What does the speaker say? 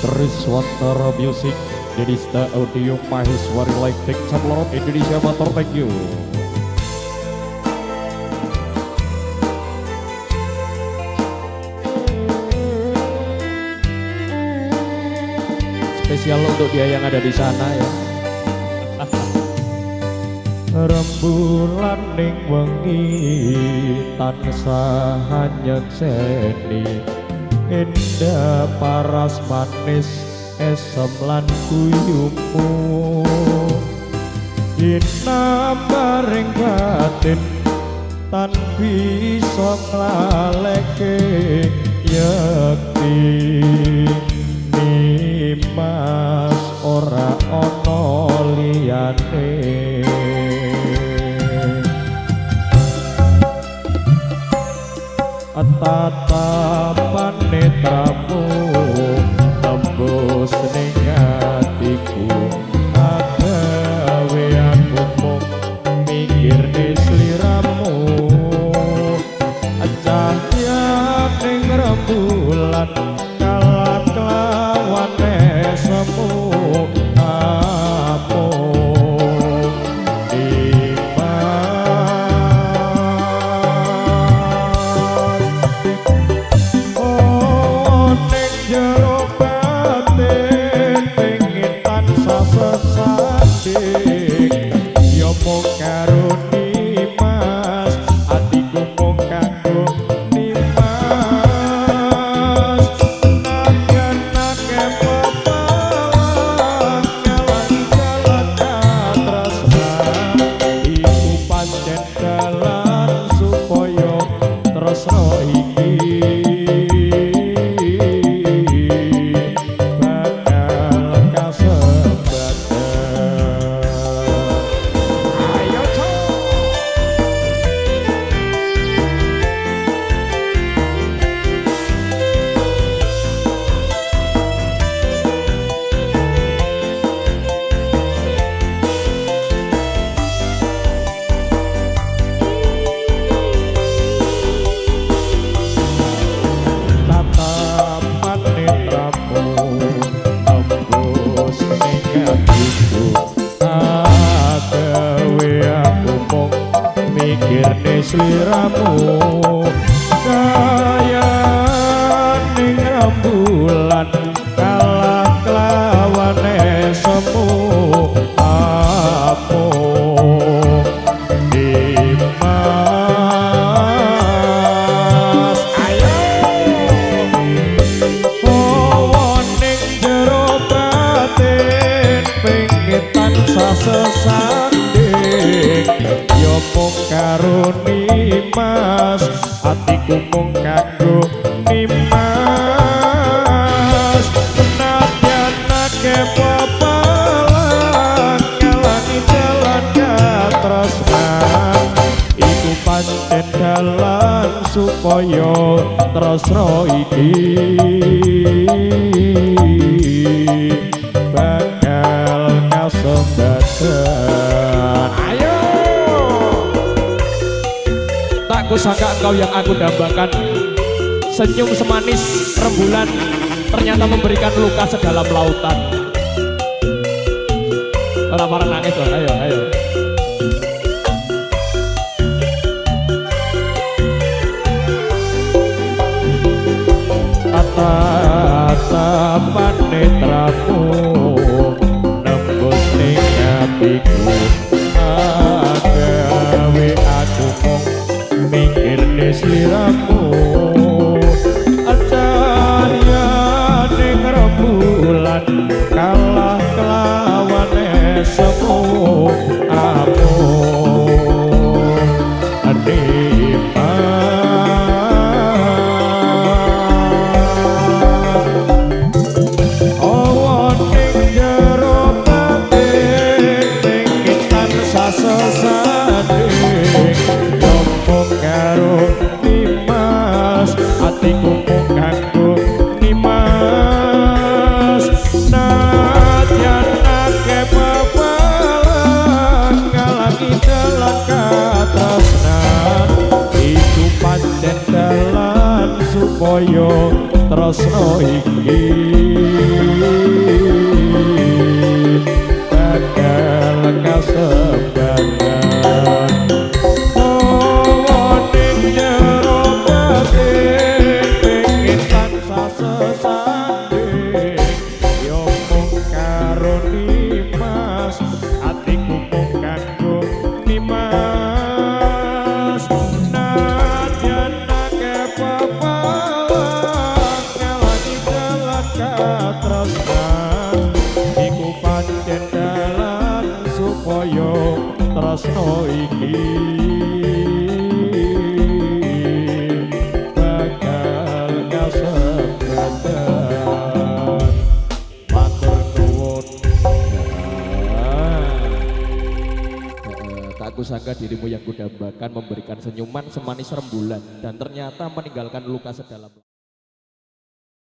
Triswantara Music Dedista Audio Maheswari Lighting Sablorot Indonesia Motor, thank you. Spesial untuk dia yang ada di sana ya. Rembulan ning wengi tansah nyekseni indah paras manis esem lan guyumu dina bareng batin tan bisa nglaleke yakti nimas ora ana liyane tatapan netramu tembus ning atiku agawe aku mung mikir di sliramu cahya ning rembulan kala kelawan semu sliramu kaya ning rembulan kalah kelawane semu apa dimas ayo oh ning jero batin pengen tansah sesanding yo mung karo nimas atiku mung kanggo nimas penadyan ake papalan ngalangi jalan katresnan iku pancen dalan supaya tresna iki bakal kasembadan. Ayo tak kusangka engkau yang aku dambakan, senyum semanis rembulan ternyata memberikan luka sedalam lautan. Orang-orang nangis loh, ayo, ayo. Tatapan netramu nembus ning atiku agawe aku mung mikir di sliramu cahya ning rembulan kalah kelawan semu aku supaya tresna iki tresnan iku pancen dalan supaya tresno iki bakal kasebradan. Matur nuwun. Tak kusangka dirimu yang kudambakan memberikan senyuman semanis rembulan dan ternyata meninggalkan luka sedalam.